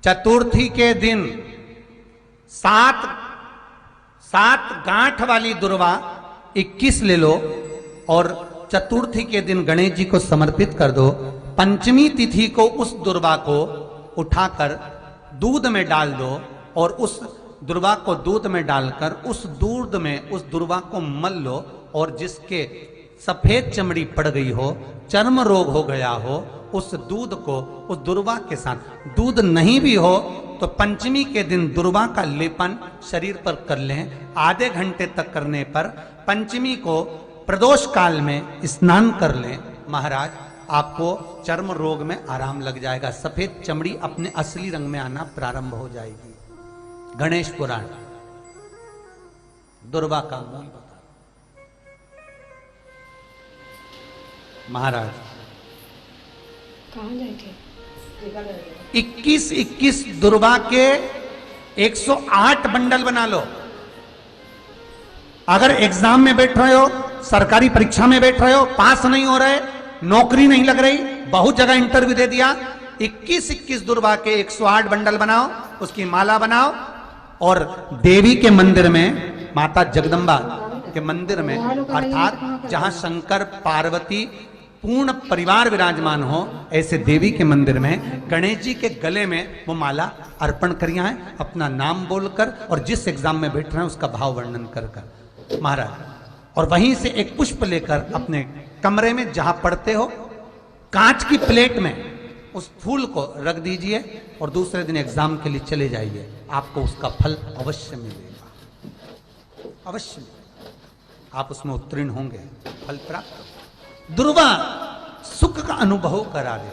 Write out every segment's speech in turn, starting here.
चतुर्थी के दिन सात गांठ वाली दुर्वा 21 ले लो और चतुर्थी के दिन गणेश जी को समर्पित कर दो। पंचमी तिथि को उस दुर्वा को उठाकर दूध में डाल दो और उस दुर्वा को दूध में डालकर उस दूध में उस दुर्वा को मल लो और जिसके सफेद चमड़ी पड़ गई हो, चर्म रोग हो गया हो, उस दूध को उस दुर्वा के साथ, दूध नहीं भी हो तो पंचमी के दिन दुर्वा का लेपन शरीर पर कर लें। आधे घंटे तक करने पर पंचमी को प्रदोष काल में स्नान कर लें। महाराज आपको चर्म रोग में आराम लग जाएगा, सफेद चमड़ी अपने असली रंग में आना प्रारंभ हो जाएगी। गणेश पुराण दुर्वा का मूल बता। महाराज कहाँ गए थे? 21 दुर्वा के 108 बंडल बना लो। अगर एग्जाम में बैठ रहे हो, सरकारी परीक्षा में बैठ रहे हो, पास नहीं हो रहे, नौकरी नहीं लग रही, बहुत जगह इंटरव्यू दे दिया, 21 दुर्वा के 108 बंडल बनाओ, उसकी माला बनाओ और देवी के मंदिर में, माता जगदम्बा के मंदिर में, अर्थात जहां शंकर पार्वती पूर्ण परिवार विराजमान हो, ऐसे देवी के मंदिर में गणेश जी के गले में वो माला अर्पण करिए हैं अपना नाम बोलकर और जिस एग्जाम में बैठ रहे हैं उसका भाव वर्णन कर महाराज। और वहीं से एक पुष्प लेकर अपने कमरे में जहां पढ़ते हो कांच की प्लेट में उस फूल को रख दीजिए और दूसरे दिन एग्जाम के लिए चले जाइए, आपको उसका फल अवश्य मिलेगा, अवश्य मिलेगा। आप उसमें उत्तीर्ण होंगे, फल प्राप्त। दुर्वा सुख का अनुभव करा दे,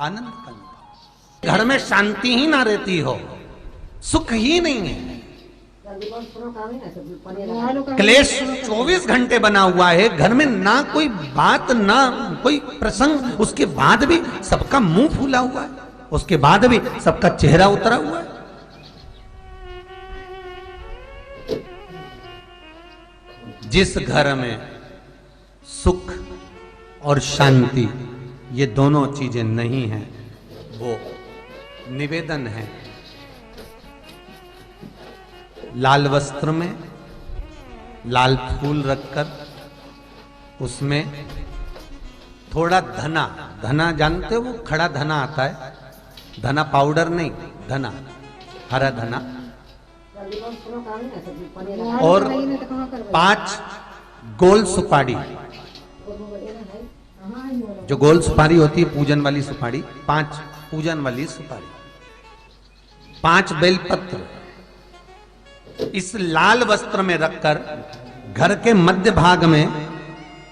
आनंद का अनुभव। घर में शांति ही ना रहती हो, सुख ही नहीं है, क्लेश 24 घंटे बना हुआ है घर में, ना कोई बात ना कोई प्रसंग, उसके बाद भी सबका मुंह फूला हुआ है, उसके बाद भी सबका चेहरा उतरा हुआ है। जिस घर में सुख और शांति ये दोनों चीजें नहीं हैं, वो निवेदन है लाल वस्त्र में लाल फूल रखकर उसमें थोड़ा धना, धना जानते हो वो खड़ा धना आता है, धना पाउडर नहीं, धना हरा धना, और 5 गोल सुपारी, जो गोल सुपारी होती है पूजन वाली सुपारी, 5 पूजन वाली सुपारी, 5 बेलपत्र इस लाल वस्त्र में रखकर घर के मध्य भाग में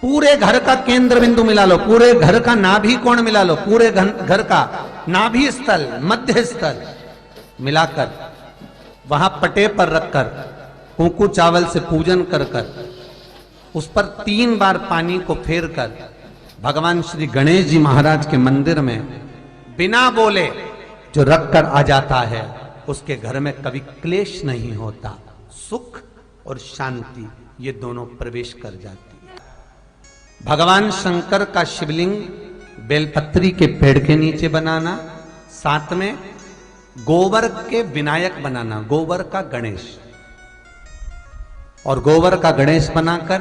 पूरे घर का केंद्र बिंदु मिला लो, पूरे घर का नाभि कोण मिला लो, पूरे घर का नाभि स्थल मध्य स्थल मिलाकर वहां पटे पर रखकर कुंकू चावल से पूजन कर कर उस पर 3 बार पानी को फेर कर भगवान श्री गणेश जी महाराज के मंदिर में बिना बोले जो रख कर आ जाता है, उसके घर में कभी क्लेश नहीं होता, सुख और शांति ये दोनों प्रवेश कर जाती है। भगवान शंकर का शिवलिंग बेलपत्री के पेड़ के नीचे बनाना, साथ में गोबर के विनायक बनाना, गोबर का गणेश, और गोबर का गणेश बनाकर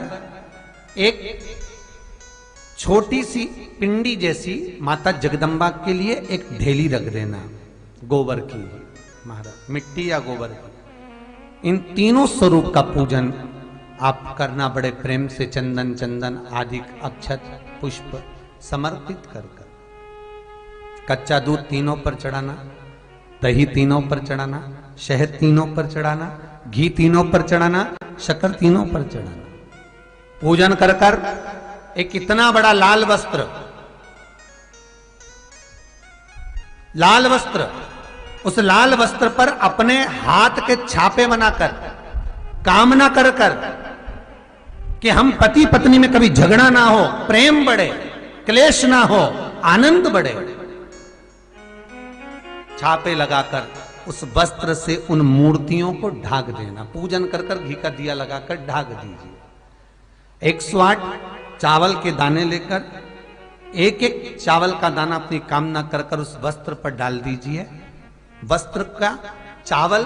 एक छोटी सी पिंडी जैसी माता जगदम्बा के लिए एक ढेली रख देना गोबर की, महाराज मिट्टी या गोबर की। इन तीनों स्वरूप का पूजन आप करना बड़े प्रेम से, चंदन चंदन आदि अक्षत पुष्प समर्पित कर कर, कच्चा दूध तीनों पर चढ़ाना, दही तीनों पर चढ़ाना, शहद तीनों पर चढ़ाना, घी तीनों पर चढ़ाना, शक्कर तीनों पर चढ़ाना। पूजन कर कर एक इतना बड़ा लाल वस्त्र, लाल वस्त्र, उस लाल वस्त्र पर अपने हाथ के छापे बनाकर कामना कर कर कि हम पति पत्नी में कभी झगड़ा ना हो, प्रेम बढ़े, क्लेश ना हो, आनंद बढ़े, छापे लगाकर उस वस्त्र से उन मूर्तियों को ढाक देना। पूजन कर कर घी का दिया लगाकर ढाक दीजिए। 108 चावल के दाने लेकर एक एक चावल का दाना अपनी कामना कर कर उस वस्त्र पर डाल दीजिए। वस्त्र का चावल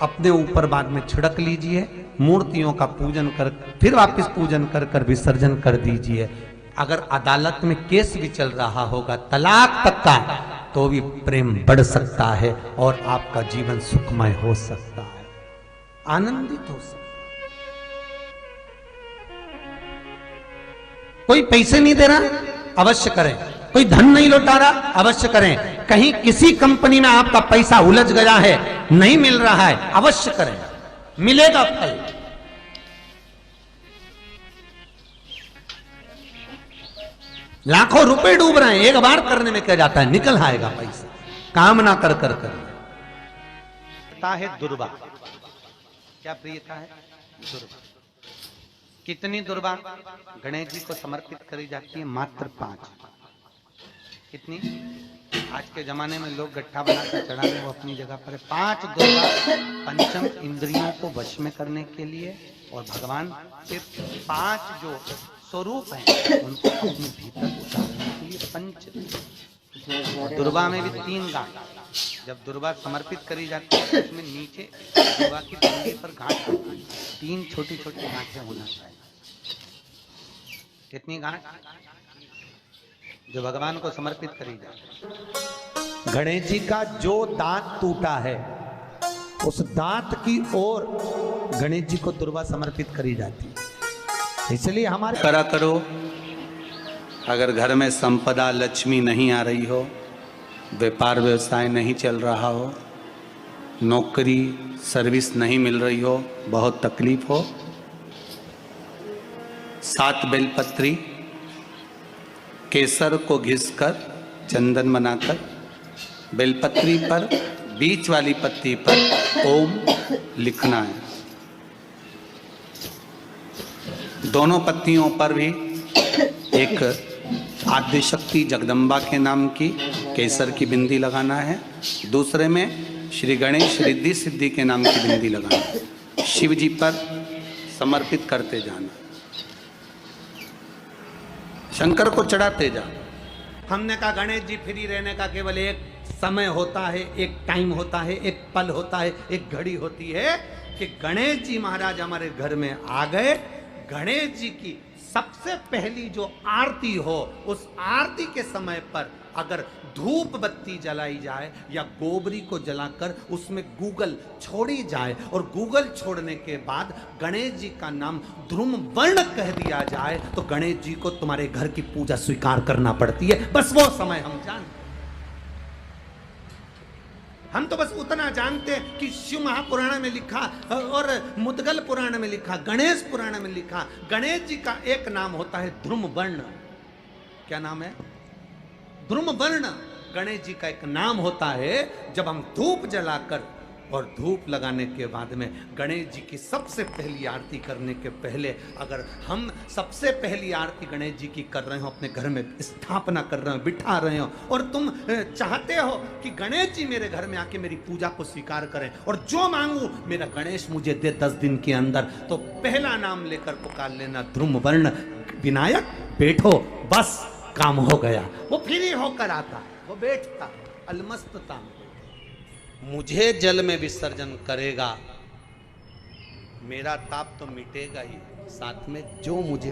अपने ऊपर बाद में छिड़क लीजिए। मूर्तियों का पूजन कर फिर वापस पूजन कर कर विसर्जन कर दीजिए। अगर अदालत में केस भी चल रहा होगा तलाक तक का, तो भी प्रेम बढ़ सकता है और आपका जीवन सुखमय हो सकता है, आनंदित हो सकता है। कोई पैसे नहीं दे रहा, अवश्य करें। कोई धन नहीं लौटा रहा, अवश्य करें। कहीं किसी कंपनी में आपका पैसा उलझ गया है, नहीं मिल रहा है, अवश्य करें, मिलेगा फल। लाखों रुपए डूब रहे हैं, एक बार करने में क्या जाता है, निकल आएगा पैसा। कामना कर कर है दुर्वा। क्या प्रियता है? दुर्वा। कितनी दुर्वा गणेश जी को समर्पित करी जाती है? मात्र 5। कितनी? आज के जमाने में लोग गट्ठा बनाकर चढ़ा रहे, वो अपनी जगह पर 5 दुर्वा पंचम इंद्रियों को वश में करने के लिए, और भगवान के 5 जो स्वरूप हैं उनको अपने भीतर उतारने के लिए 5 दुर्वा में भी 3 गांठ। जब दुर्वा समर्पित करी जाती है उसमें नीचे दुर्वा की डंडी पर गांठ होती है, 3 छोटी छोटी गांठें होना चाहिए। कितनी गांठ? जो भगवान को समर्पित करी जाती है। गणेश जी का जो दांत टूटा है उस दांत की ओर गणेश जी को दुर्वा समर्पित करी जाती है। इसलिए हमारे करा करो। अगर घर में संपदा लक्ष्मी नहीं आ रही हो, व्यापार व्यवसाय नहीं चल रहा हो, नौकरी सर्विस नहीं मिल रही हो, बहुत तकलीफ हो, 7 बेलपत्री केसर को घिसकर चंदन बनाकर बेलपत्री पर बीच वाली पत्ती पर ओम लिखना है। दोनों पत्तियों पर भी एक आद्यशक्ति जगदम्बा के नाम की केसर की बिंदी लगाना है, दूसरे में श्री गणेश रिद्धि सिद्धि के नाम की बिंदी लगाना है। शिव जी पर समर्पित करते जाना, शंकर को चढ़ाते जा। हमने कहा गणेश जी फ्री रहने का केवल एक समय होता है, एक टाइम होता है, एक पल होता है, एक घड़ी होती है कि गणेश जी महाराज हमारे घर में आ गए। गणेश जी की सबसे पहली जो आरती हो, उस आरती के समय पर अगर धूप बत्ती जलाई जाए या गोबरी को जलाकर उसमें गूगल छोड़ी जाए और गूगल छोड़ने के बाद गणेश जी का नाम ध्रुम वर्ण कह दिया जाए, तो गणेश जी को तुम्हारे घर की पूजा स्वीकार करना पड़ती है। बस वो समय हम जानते, हम तो बस उतना जानते हैं कि शिव महापुराण में लिखा और मुद्गल पुराण में लिखा, गणेश पुराण में लिखा, गणेश जी का एक नाम होता है ध्रुम वर्ण। क्या नाम है? ध्रुम वर्ण गणेश जी का एक नाम होता है। जब हम धूप जलाकर और धूप लगाने के बाद में गणेश जी की सबसे पहली आरती करने के पहले अगर हम सबसे पहली आरती गणेश जी की कर रहे हो, अपने घर में स्थापना कर रहे हो, बिठा रहे हो, और तुम चाहते हो कि गणेश जी मेरे घर में आके मेरी पूजा को स्वीकार करें और जो मांगू मेरा गणेश मुझे दे 10 दिन के अंदर, तो पहला नाम लेकर पुकार लेना ध्रुम वर्ण विनायक, बैठो, बस काम हो गया। वो फ्री होकर आता, वो बैठता अलमस्तता, मुझे जल में विसर्जन करेगा, मेरा ताप तो मिटेगा ही, साथ में जो मुझे